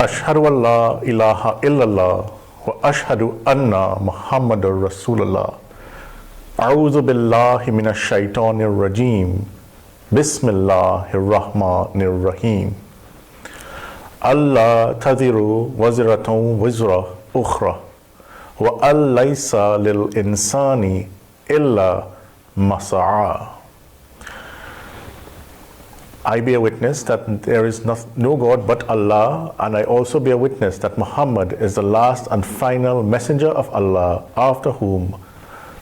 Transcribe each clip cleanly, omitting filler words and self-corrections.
Ashhadu an la ilaha illallah wa ashhadu anna Muhammadar Rasulullah. A'udhu billahi minash shaitanir rajim. Bismillahir Rahmanir Rahim. Allah tadhiru waziratun wizra ukhra wa al-laysa lil insani illa masa'a. I bear witness that there is no God but Allah, and I also bear witness that Muhammad is the last and final messenger of Allah, after whom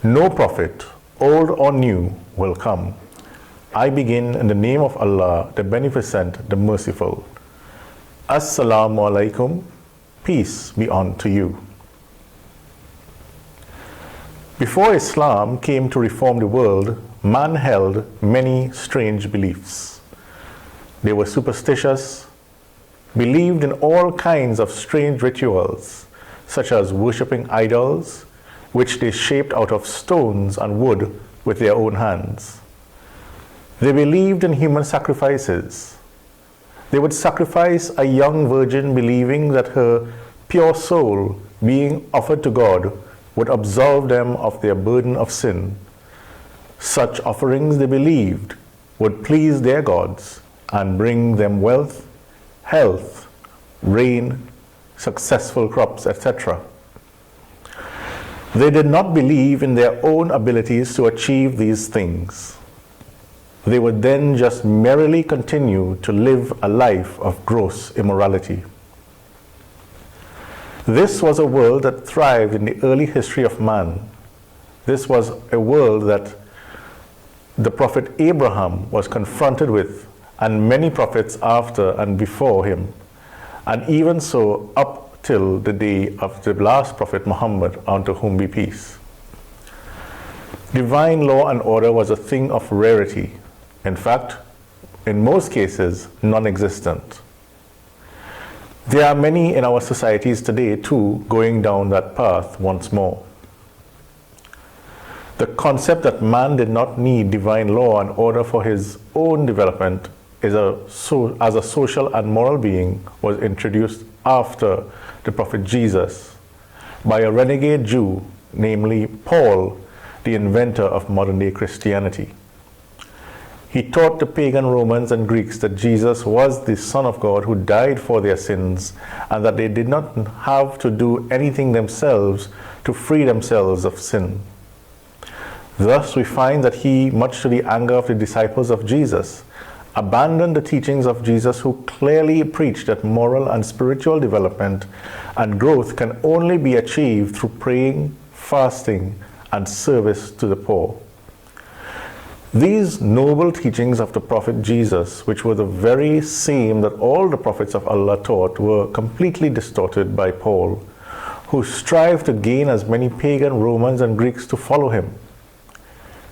no prophet, old or new, will come. I begin in the name of Allah, the Beneficent, the Merciful. Assalamu alaikum, peace be unto you. Before Islam came to reform the world, man held many strange beliefs. They were superstitious, believed in all kinds of strange rituals, such as worshipping idols, which they shaped out of stones and wood with their own hands. They believed in human sacrifices. They would sacrifice a young virgin, believing that her pure soul, being offered to God, would absolve them of their burden of sin. Such offerings, they believed, would please their gods and bring them wealth, health, rain, successful crops, etc. They did not believe in their own abilities to achieve these things. They would then just merrily continue to live a life of gross immorality. This was a world that thrived in the early history of man. This was a world that the Prophet Abraham was confronted with, and many prophets after and before him, and even so up till the day of the last Prophet Muhammad, unto whom be peace. Divine law and order was a thing of rarity. In fact, in most cases, non-existent. There are many in our societies today too going down that path once more. The concept that man did not need divine law and order for his own development as a social and moral being was introduced after the Prophet Jesus by a renegade Jew, namely Paul, the inventor of modern-day Christianity. He taught the pagan Romans and Greeks that Jesus was the Son of God who died for their sins, and that they did not have to do anything themselves to free themselves of sin. Thus we find that he, much to the anger of the disciples of Jesus, abandoned the teachings of Jesus, who clearly preached that moral and spiritual development and growth can only be achieved through praying, fasting, and service to the poor. These noble teachings of the Prophet Jesus, which were the very same that all the prophets of Allah taught, were completely distorted by Paul, who strived to gain as many pagan Romans and Greeks to follow him.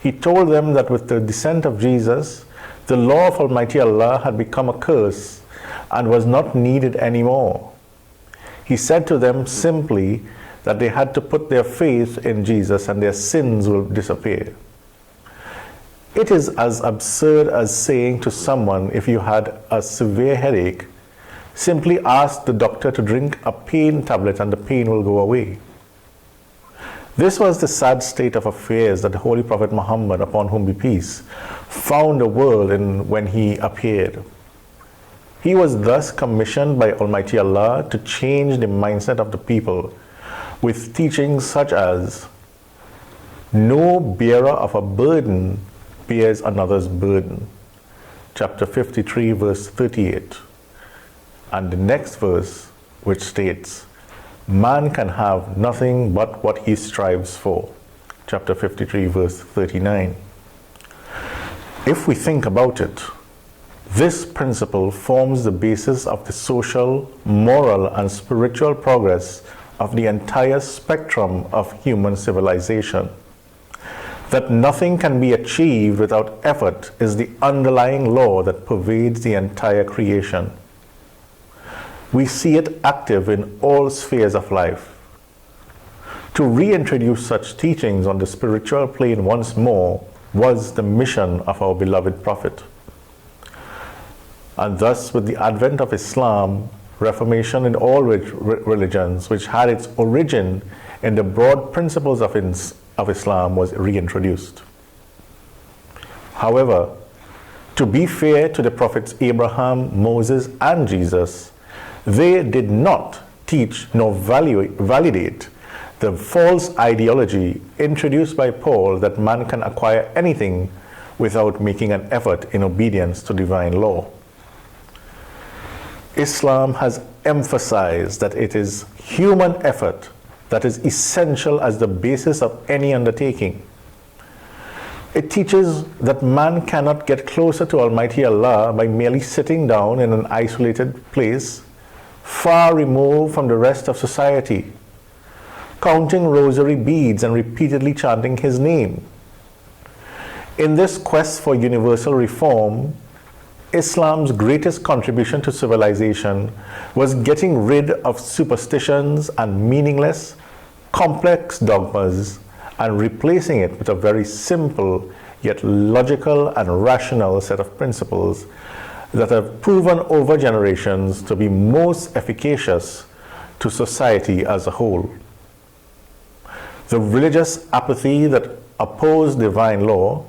He told them that with the descent of Jesus, the law of Almighty Allah had become a curse and was not needed anymore. He said to them simply that they had to put their faith in Jesus and their sins will disappear. It is as absurd as saying to someone, if you had a severe headache, simply ask the doctor to drink a pain tablet and the pain will go away. This was the sad state of affairs that the Holy Prophet Muhammad, upon whom be peace, found the world in when he appeared. He was thus commissioned by Almighty Allah to change the mindset of the people with teachings such as, no bearer of a burden bears another's burden. Chapter 53, verse 38. And the next verse, which states, man can have nothing but what he strives for. Chapter 53, verse 39. If we think about it, this principle forms the basis of the social, moral, and spiritual progress of the entire spectrum of human civilization. That nothing can be achieved without effort is the underlying law that pervades the entire creation. We see it active in all spheres of life. To reintroduce such teachings on the spiritual plane once more was the mission of our beloved Prophet. And thus, with the advent of Islam, Reformation in all religions, which had its origin in the broad principles of Islam, was reintroduced. However, to be fair to the prophets Abraham, Moses, and Jesus, they did not teach nor validate the false ideology introduced by Paul that man can acquire anything without making an effort in obedience to divine law. Islam has emphasized that it is human effort that is essential as the basis of any undertaking. It teaches that man cannot get closer to Almighty Allah by merely sitting down in an isolated place, far removed from the rest of society, counting rosary beads and repeatedly chanting His name. In this quest for universal reform, Islam's greatest contribution to civilization was getting rid of superstitions and meaningless, complex dogmas and replacing it with a very simple yet logical and rational set of principles that have proven over generations to be most efficacious to society as a whole. The religious apathy that opposed divine law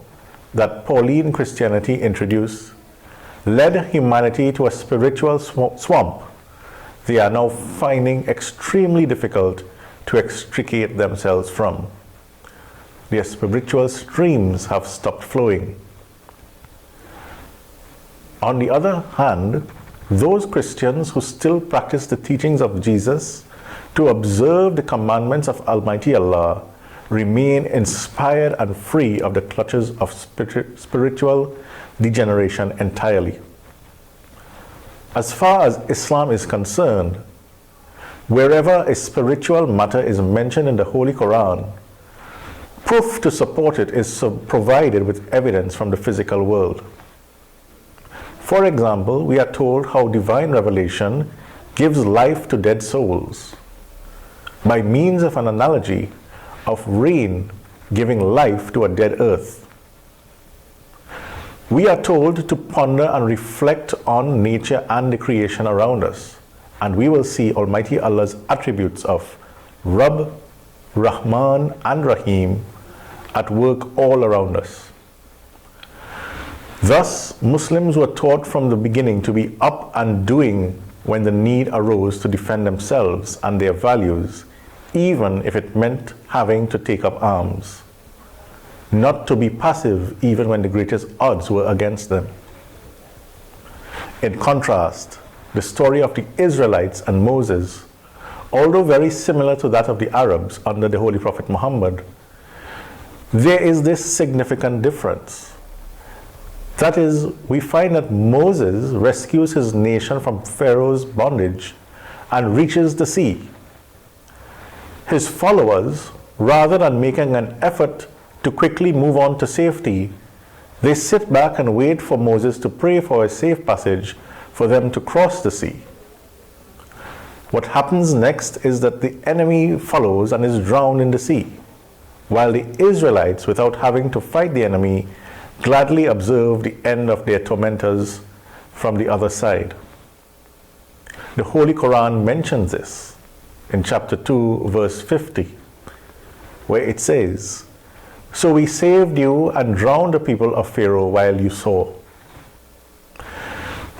that Pauline Christianity introduced led humanity to a spiritual swamp they are now finding extremely difficult to extricate themselves from. Their spiritual streams have stopped flowing. On the other hand, those Christians who still practice the teachings of Jesus to observe the commandments of Almighty Allah remain inspired and free of the clutches of spiritual degeneration entirely. As far as Islam is concerned, wherever a spiritual matter is mentioned in the Holy Quran, proof to support it is provided with evidence from the physical world. For example, we are told how divine revelation gives life to dead souls by means of an analogy of rain giving life to a dead earth. We are told to ponder and reflect on nature and the creation around us, and we will see Almighty Allah's attributes of Rabb, Rahman, and Rahim at work all around us. Thus, Muslims were taught from the beginning to be up and doing when the need arose to defend themselves and their values, even if it meant having to take up arms. Not to be passive even when the greatest odds were against them. In contrast, the story of the Israelites and Moses, although very similar to that of the Arabs under the Holy Prophet Muhammad, there is this significant difference. That is, we find that Moses rescues his nation from Pharaoh's bondage and reaches the sea. His followers, rather than making an effort to quickly move on to safety, they sit back and wait for Moses to pray for a safe passage for them to cross the sea. What happens next is that the enemy follows and is drowned in the sea, while the Israelites, without having to fight the enemy, gladly observe the end of their tormentors from the other side. The Holy Quran mentions this in chapter 2, verse 50, where it says, "So we saved you and drowned the people of Pharaoh while you saw."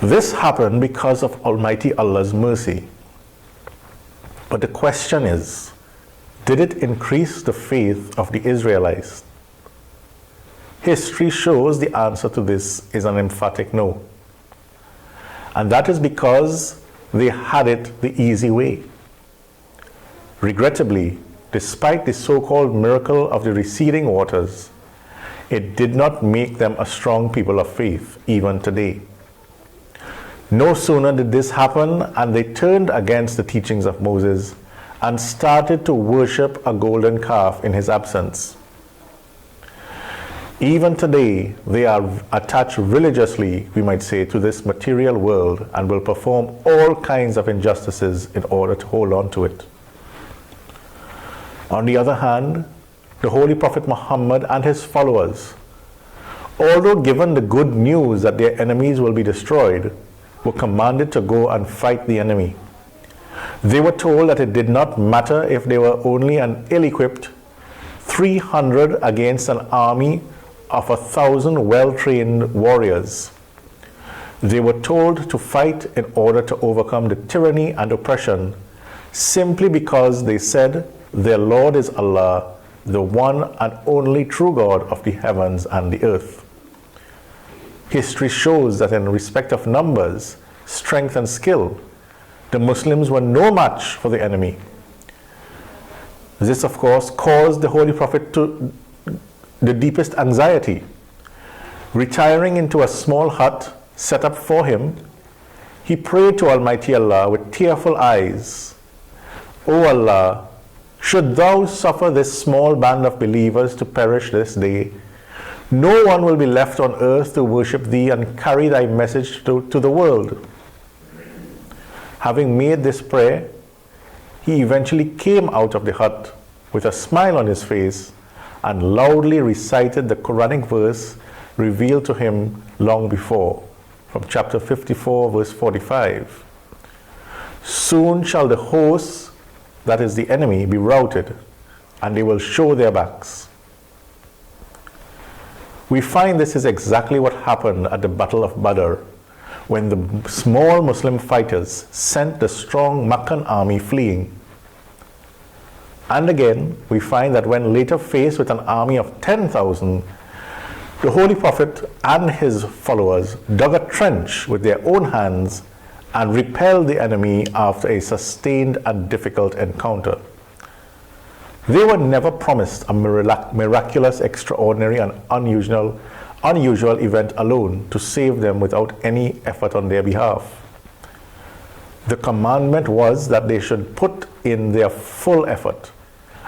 This happened because of Almighty Allah's mercy. But the question is, did it increase the faith of the Israelites? History shows the answer to this is an emphatic no. And that is because they had it the easy way. Regrettably, despite the so-called miracle of the receding waters, it did not make them a strong people of faith, even today. No sooner did this happen, and they turned against the teachings of Moses and started to worship a golden calf in his absence. Even today, they are attached religiously, we might say, to this material world and will perform all kinds of injustices in order to hold on to it. On the other hand, the Holy Prophet Muhammad and his followers, although given the good news that their enemies will be destroyed, were commanded to go and fight the enemy. They were told that it did not matter if they were only an ill-equipped 300 against an army of 1,000 well-trained warriors. They were told to fight in order to overcome the tyranny and oppression, simply because they said their Lord is Allah, the one and only true God of the heavens and the earth. History shows that in respect of numbers, strength and skill, the Muslims were no match for the enemy. This, of course, caused the Holy Prophet to the deepest anxiety. Retiring into a small hut set up for him, he prayed to Almighty Allah with tearful eyes, "O Allah, should thou suffer this small band of believers to perish this day, no one will be left on earth to worship thee and carry thy message to the world." Having made this prayer, he eventually came out of the hut with a smile on his face and loudly recited the Quranic verse revealed to him long before, from chapter 54, verse 45. "Soon shall the hosts, that is the enemy, be routed, and they will show their backs." We find this is exactly what happened at the Battle of Badr, when the small Muslim fighters sent the strong Meccan army fleeing. And again, we find that when later faced with an army of 10,000, the Holy Prophet and his followers dug a trench with their own hands and repelled the enemy after a sustained and difficult encounter. They were never promised a miraculous, extraordinary, and unusual event alone to save them without any effort on their behalf. The commandment was that they should put in their full effort,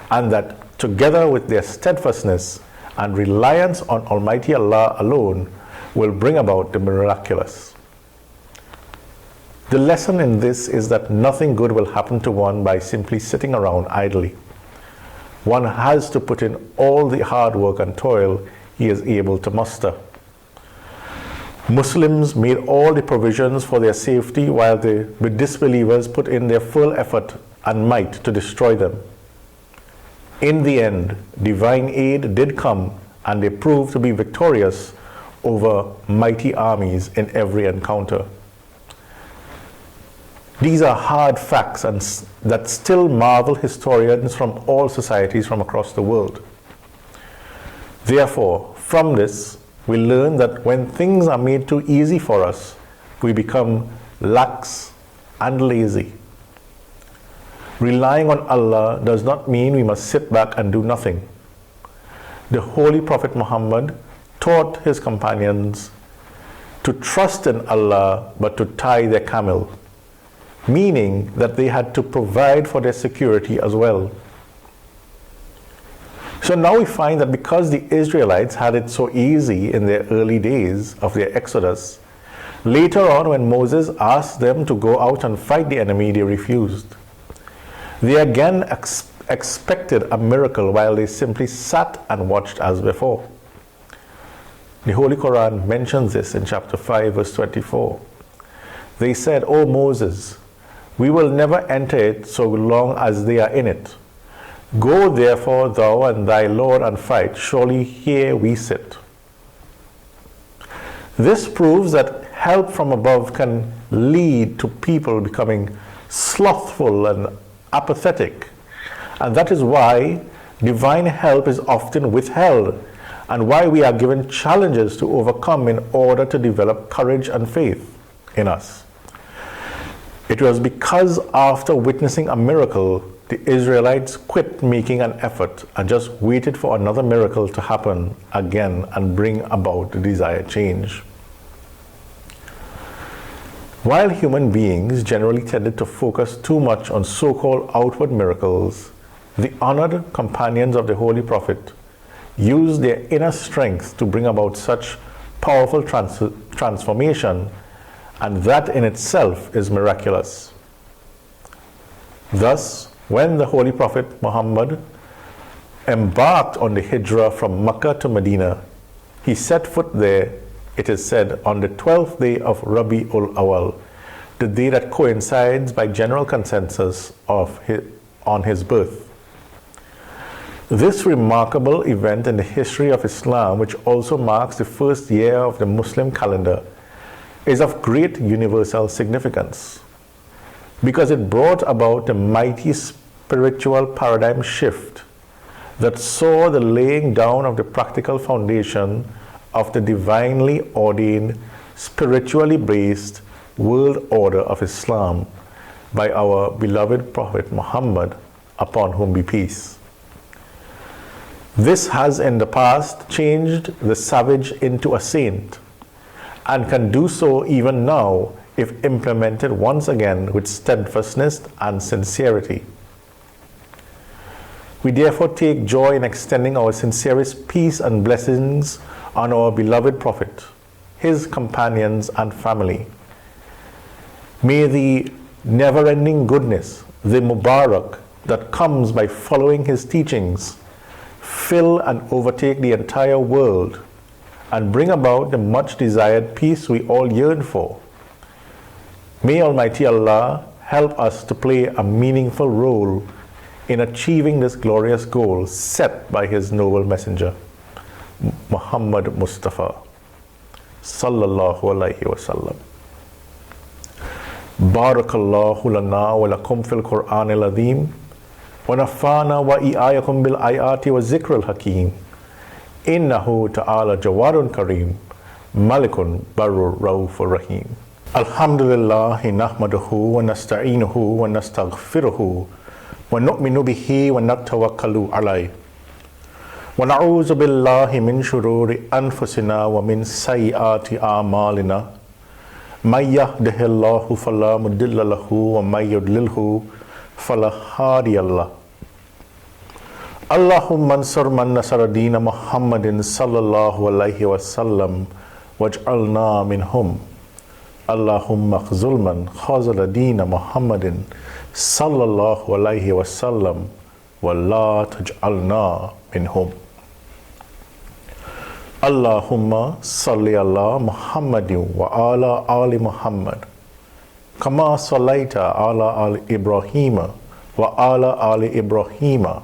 and that together with their steadfastness and reliance on Almighty Allah alone will bring about the miraculous. The lesson in this is that nothing good will happen to one by simply sitting around idly. One has to put in all the hard work and toil he is able to muster. Muslims made all the provisions for their safety while the disbelievers put in their full effort and might to destroy them. In the end, divine aid did come, and they proved to be victorious over mighty armies in every encounter. These are hard facts and that still marvel historians from all societies from across the world. Therefore, from this, we learn that when things are made too easy for us, we become lax and lazy. Relying on Allah does not mean we must sit back and do nothing. The Holy Prophet Muhammad taught his companions to trust in Allah but to tie their camel, meaning that they had to provide for their security as well. So now we find that because the Israelites had it so easy in their early days of their exodus, later on when Moses asked them to go out and fight the enemy, they refused. They again expected a miracle while they simply sat and watched as before. The Holy Quran mentions this in chapter 5, verse 24. They said, "O Moses, we will never enter it so long as they are in it. Go therefore thou and thy Lord and fight, surely here we sit." This proves that help from above can lead to people becoming slothful and apathetic, and that is why divine help is often withheld and why we are given challenges to overcome in order to develop courage and faith in us. It was because after witnessing a miracle, the Israelites quit making an effort and just waited for another miracle to happen again and bring about the desired change. While human beings generally tended to focus too much on so-called outward miracles, the honored companions of the Holy Prophet used their inner strength to bring about such powerful transformation, and that in itself is miraculous. Thus, when the Holy Prophet Muhammad embarked on the hijrah from Mecca to Medina, he set foot there it is said, on the 12th day of Rabi'ul Awal, the day that coincides by general consensus on his birth. This remarkable event in the history of Islam, which also marks the first year of the Muslim calendar, is of great universal significance because it brought about a mighty spiritual paradigm shift that saw the laying down of the practical foundation of the divinely ordained, spiritually based world order of Islam by our beloved Prophet Muhammad, upon whom be peace. This has in the past changed the savage into a saint, and can do so even now if implemented once again with steadfastness and sincerity. We therefore take joy in extending our sincerest peace and blessings on our beloved Prophet, his companions and family. May the never-ending goodness, the Mubarak, that comes by following his teachings fill and overtake the entire world and bring about the much desired peace we all yearn for. May Almighty Allah help us to play a meaningful role in achieving this glorious goal set by his noble messenger, Muhammad Mustafa, sallallahu alayhi wa sallam. Barakallahu lana wa lakum fil Qur'an al-Azim wa nafana wa iyyakum bil ayati wa zikr al-hakim. Innahu ta'ala jawadun kareem, malikun barur raufur rahim. Alhamdulillahi nahmaduhu wa nasta'inuhu wa nastaghfiruhu wa nu'minu bihi wa natawakkalu alayhi. Wa na'udzu billahi min shururi anfusina wa min sayyiati a'malina. May yahdihillahu fala mudilla lahu wa may yudlilhu fala hadiya lahu. Allahumma ansur man nasara dina Muhammadin sallallahu alayhi wa sallam waj'alna minhum. Allahumma khzul man khazala dina Muhammadin sallallahu alayhi wa sallam wa la taj'alna minhum. Allahumma salli ala Muhammadin wa ala ali Muhammad kama sallaita ala ali Ibrahima wa ala ali Ibrahima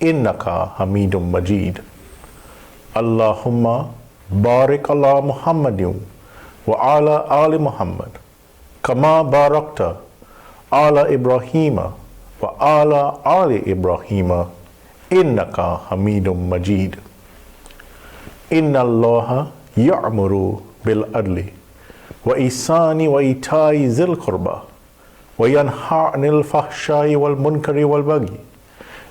innaka Hamidum Majid. Allahumma barik ala Muhammadin wa ala ali Muhammad kama barakta ala Ibrahima wa ala ali Ibrahima innaka Hamidum Majid. Inna Allaha ya'muru bil adli wa isani wa itai zil qurba wa yanha 'anil fahsha'i wal munkari wal baghi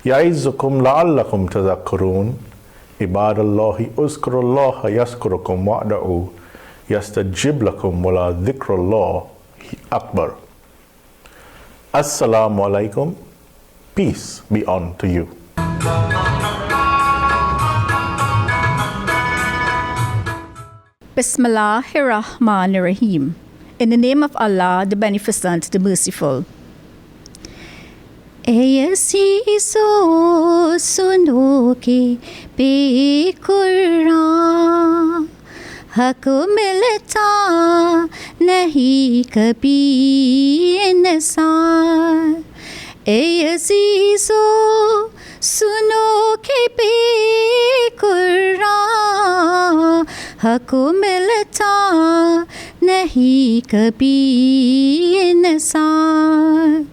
ya'izukum la'allakum tadhakkarun. Ibadallahi uzkurullaha yazkurukum wa'da'u yastajib lakum wa la dhikrullahi akbar. Assalamu alaikum. Peace be unto you. Bismillahir Rahmanir Rahim. In the name of Allah, the Beneficent, the Merciful. ऐसी सो सुनो के बेकुरान हक मिलता नहीं कभी इंसान. ऐसी सो सुनो के बेकुरान हक मिलता नहीं कभी इंसान.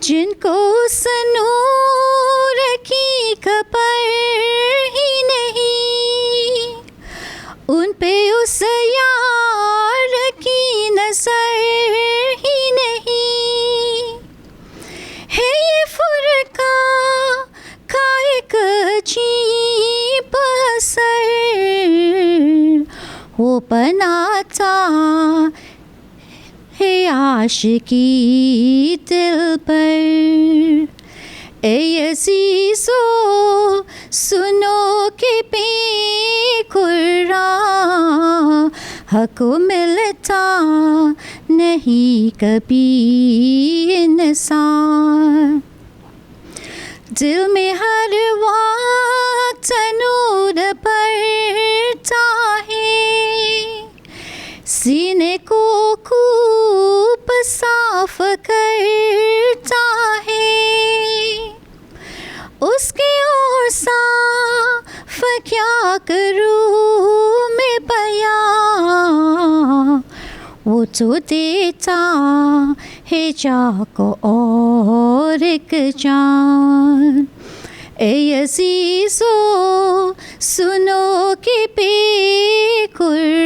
जिनको सनूर की खबर ही नहीं उन पे उस यार की नजर ही नहीं है. ये फुरका का एक अजीब असर वो बनाता है आशिकी दिल पर. ए अज़ीज़ो सुनो के बेकुरान हक मिलता नहीं कभी इंसान. दिल में हर वक्त नूर बढ़ता है माफ करता है, उसके और साफ क्या करूँ मैं बयां, वो तो देता है जाको और एक जान। ए अज़ीज़ो सुनो कि बेकुरान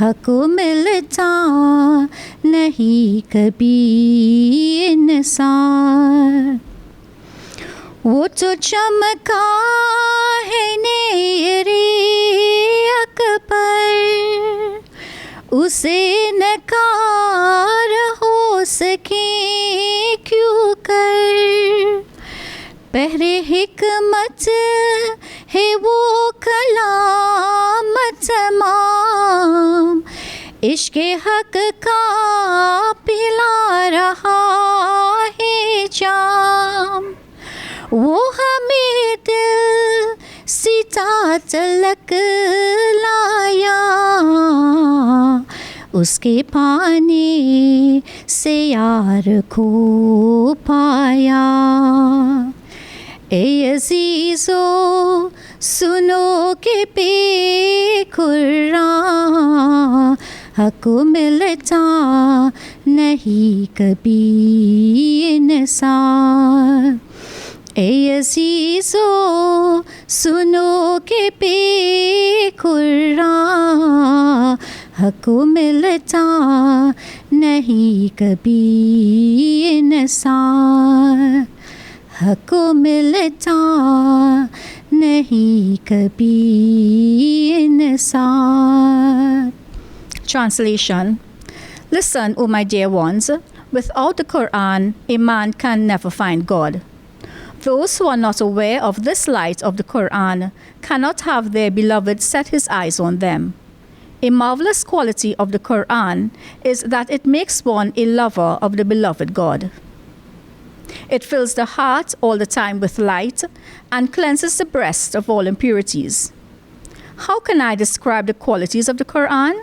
हक मिलता नहीं कभी इंसान। वो तो चमका है नेरे अकबर, उसे नकार हो सके क्यों कर। पहरे हिकमत है वो कलाम तमाम, इश्क़ हक का पिला रहा है जाम। वो हमें दिल सीता तलक लाया, उसके पाने से यार को पाया। ए अज़ीज़ो सुनो के बेकुरान हक मिलता नहीं कभी इंसान। ए अज़ीज़ो सुनो के बेकुरान हक मिलता नहीं कभी इंसान, हक मिलता नहीं कभी इंसान। Translation. Listen, O my dear ones, without the Quran, a man can never find God. Those who are not aware of this light of the Quran cannot have their beloved set his eyes on them. A marvelous quality of the Quran is that it makes one a lover of the beloved God. It fills the heart all the time with light and cleanses the breast of all impurities. How can I describe the qualities of the Quran?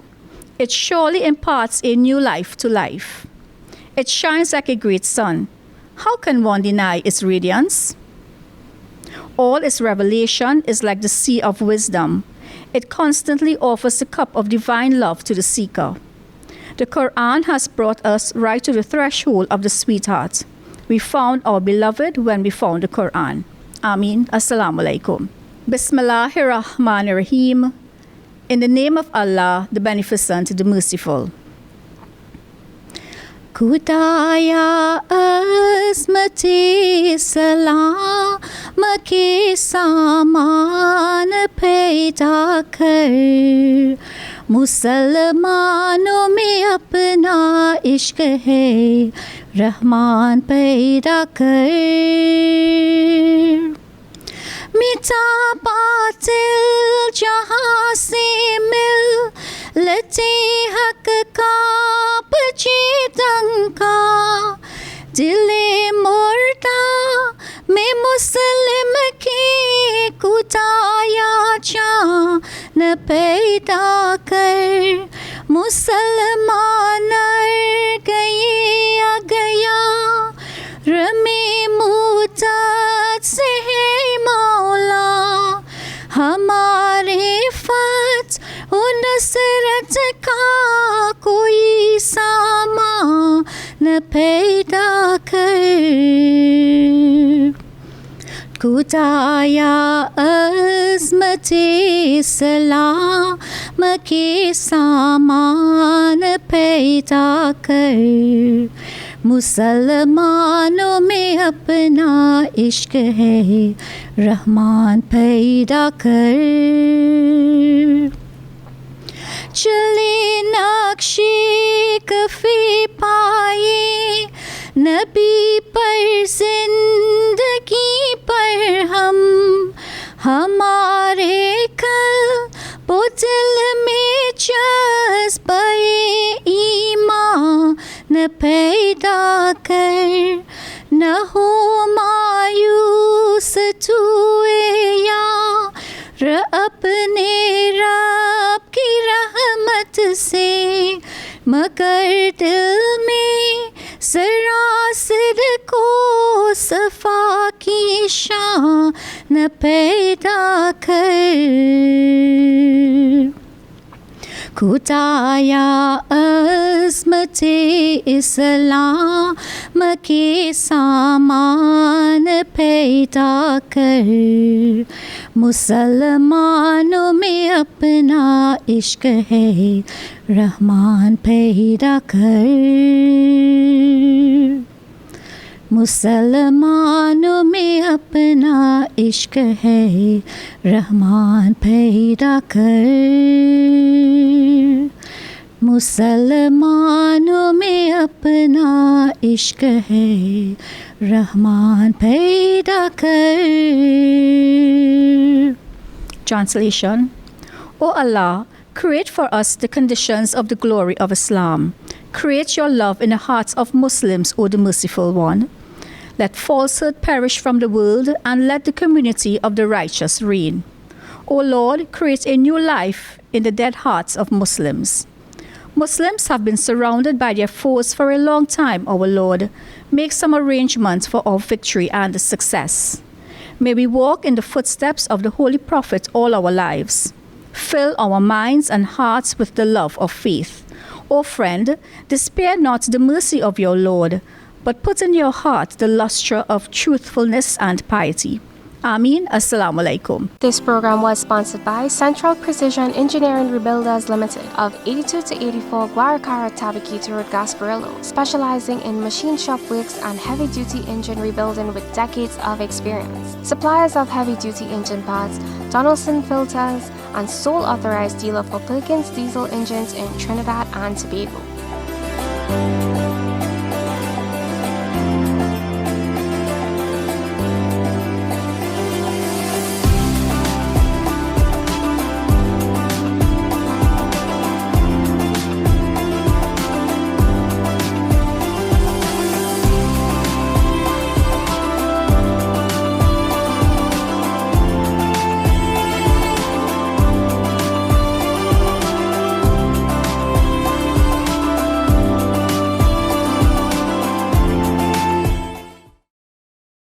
It surely imparts a new life to life. It shines like a great sun. How can one deny its radiance? All its revelation is like the sea of wisdom. It constantly offers the cup of divine love to the seeker. The Quran has brought us right to the threshold of the sweetheart. We found our beloved when we found the Quran. Ameen. Assalamu alaikum. Bismillahir Rahmanir Rahim. In the name of Allah, the Beneficent, the Merciful. खुदाया अज़मते सलाम के सामान पैदा कर, मुसलमानों में अपना इश्क है रहमान पैदा कर। मिटा बातिल जहाँ से मिल लते हक का बचे दंका, दिले मुर्दा में मुस्लिम के कुदाया जान पैदा कर। मुसलमान गए गया रमे मुद्दत से है मौला, हमारे फत नुसरत का कोई सामान पैदा कर। खुदाया अज़मते सलाम के सामान पैदा कर, मुसलमानों में अपना इश्क है रहमान पैदा कर। चले नक्शे कफ़ी पाए नबी पर जिंदगी पर हम, हमारे कल बोतल में जज़्बे ईमान पैदा कर। न हो मायूस तुए यार अपने रब की रहमत से, मगर दिल में सरासर को सफा की शान पैदा कर खुदाया अज़्मते इस्लाम के सामान पैदा कर मुसलमानों में अपना इश्क है रहमान पैदा कर मुसलमानों में अपना इश्क है रहमान पैदा कर मुसलमानों में अपना इश्क है रहमान पैदा कर Translation. O Allah, create for us the conditions of the glory of Islam. Create your love in the hearts of Muslims, O the Merciful One. Let falsehood perish from the world and let the community of the righteous reign. O Lord, create a new life in the dead hearts of Muslims. Muslims have been surrounded by their foes for a long time, our Lord. Make some arrangements for our victory and success. May we walk in the footsteps of the Holy Prophet all our lives. Fill our minds and hearts with the love of faith. O friend, despair not the mercy of your Lord, but put in your heart the lustre of truthfulness and piety. Ameen. Assalamu alaikum. This program was sponsored by Central Precision Engineering Rebuilders Limited of 82 to 84 Guaracara Tabakiti Road, Gasparillo, specializing in machine shop works and heavy-duty engine rebuilding with decades of experience. Suppliers of heavy-duty engine parts, Donaldson filters, and sole authorized dealer for Perkins diesel engines in Trinidad and Tobago.